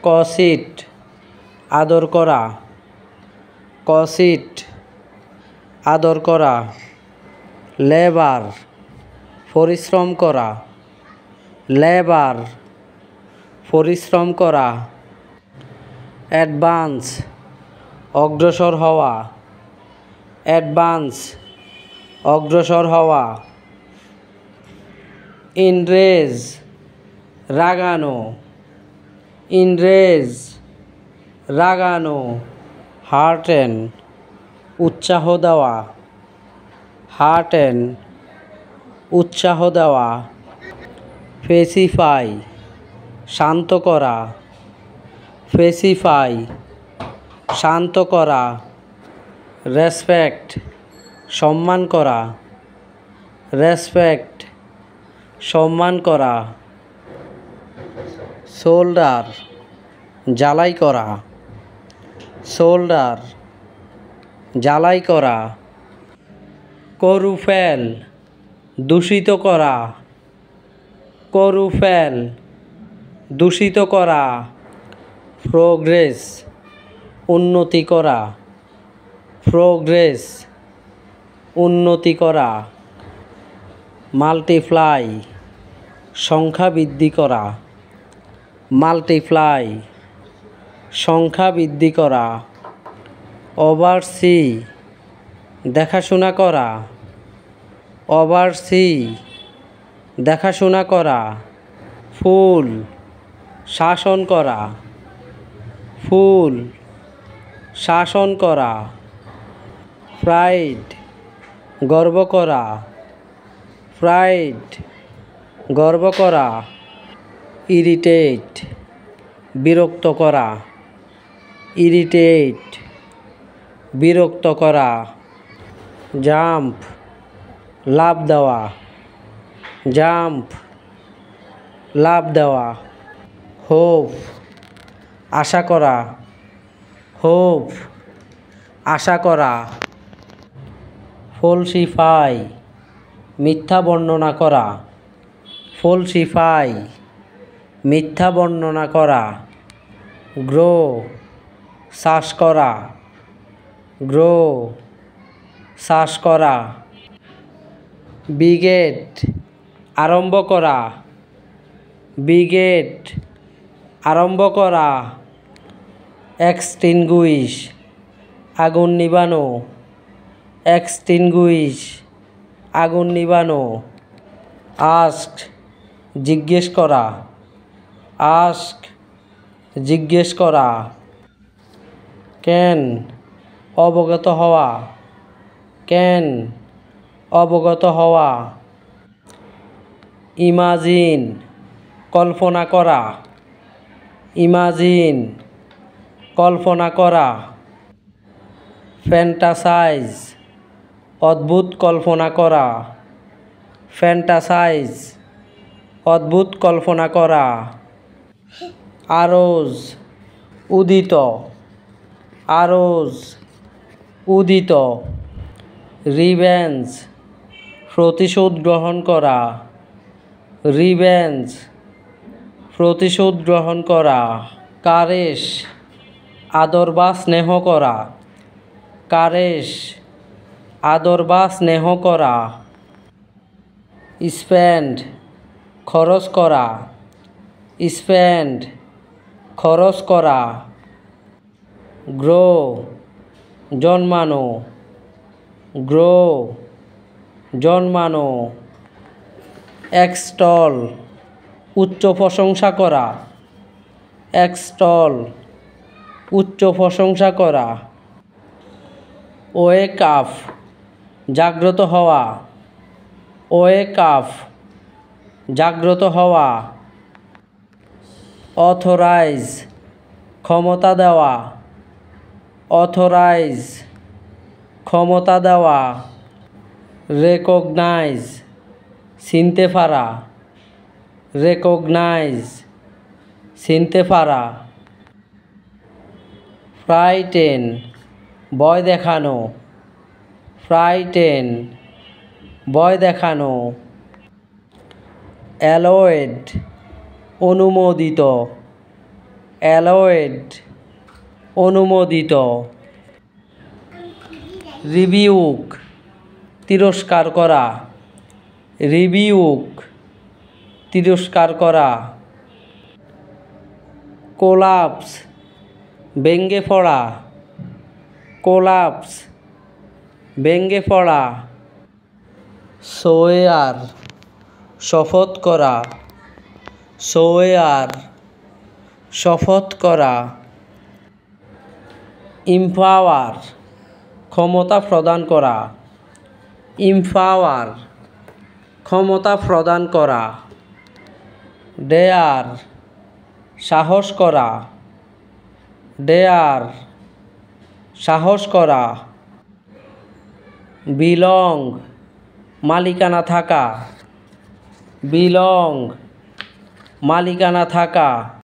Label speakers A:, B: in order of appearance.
A: কসিট আদর করা, কসিট আদর করা। লেবার পরিশ্রম করা, লেবার পরিশ্রম করা। অ্যাডভান্স অগ্রসর হওয়া, অ্যাডভান্স অগ্রসর হওয়া। ইনরেজ রাগানো, ইনরেজ রাগানো। হার্টেন উৎসাহ দেওয়া, হার্টেন উৎসাহ দেওয়া। পেসিফাই শান্ত করা, পেসিফাই শান্ত করা। রেসপেক্ট সম্মান করা, রেসপেক্ট সম্মান করা। শোল্ডার জ্বালাই করা, শোল্ডার জ্বালাই করা। করুফেল দূষিত করা, করুফেল দূষিত করা। প্রোগ্রেস উন্নতি করা, প্রোগ্রেস উন্নতি করা। মাল্টিপ্লাই সংখ্যা বৃদ্ধি করা, মাল্টিপ্লাই সংখ্যা বৃদ্ধি করা। ওভারসি দেখাশোনা করা, ওভারসি দেখাশোনা করা। ফুল শাসন করা, ফুল শাসন করা। প্রাইড গর্ব করা, প্রাইড গর্ব করা। ইরিটেট বিরক্ত করা, ইরিটেট বিরক্ত করা। জাম্প লাফ দেওয়া, জাম্প লাফ দেওয়া। হোপ আশা করা, হোপ আশা করা। ফলসিফাই মিথ্যা বর্ণনা করা, ফলসিফাই মিথ্যা বর্ণনা করা। গ্রো শ্বাস করা, গ্রো শ্বাস করা। ব্রিগেড আরম্ভ করা, ব্রিগেড আরম্ভ করা। এক্সটিংগুইশ আগুন নিবানো, এক্সটিংগুইশ আগুন নিবানো। আস্ক জিজ্ঞেস করা, আস্ক জিজ্ঞেস করা। ক্যান অবগত হওয়া, ক্যান অবগত হওয়া। ইমাজিন কল্পনা করা, ইমাজিন কল্পনা করা। ফ্যান্টাসাইজ অদ্ভুত কল্পনা করা, ফ্যান্টাসাইজ অদ্ভুত কল্পনা করা। আরোজ উদিত, আরোজ উদিত। রিভেঞ্জ প্রতিশোধ গ্রহণ করা, রিভেঞ্জ প্রতিশোধ গ্রহণ করা। কারেশ আদর বা স্নেহ করা, কারেশ আদর বা স্নেহ করা। স্পেন্ড খরচ করা, স্পেন্ড খরচ করা। গ্রো জন্মানো, গ্রো জন্মানো। এক্সটল উচ্চ প্রশংসা করা, এক্সটল উচ্চ প্রশংসা করা। ওয়েক আপ জাগ্রত হওয়া, ওয়েক আপ জাগ্রত হওয়া। অথরাইজ ক্ষমতা দেওয়া, অথরাইজ ক্ষমতা দেওয়া। রেকগনাইজ চিনতে পারা, রেকগনাইজ চিনতে পারা। ফ্রাইটেন ভয় দেখানো, ফ্রাইটেন ভয় দেখানো। অ্যালোয়েড অনুমোদিত, অ্যালোয়েড অনুমোদিত। রিবিউক তিরস্কার করা। রিবিউক তিরস্কার করা। কোলাপস ভেঙে পড়া। কোলাপস ভেঙে পড়া। সোয়ার শপথ করা। সোয়ার শপথ করা। ইমপাওয়ার ক্ষমতা প্রদান করা। ইমপাওয়ার ক্ষমতা প্রদান করা। ডেয়ার সাহস করা। ডেয়ার সাহস করা। বিলং মালিকানা থাকা। বিলং মালিকানা থাকা।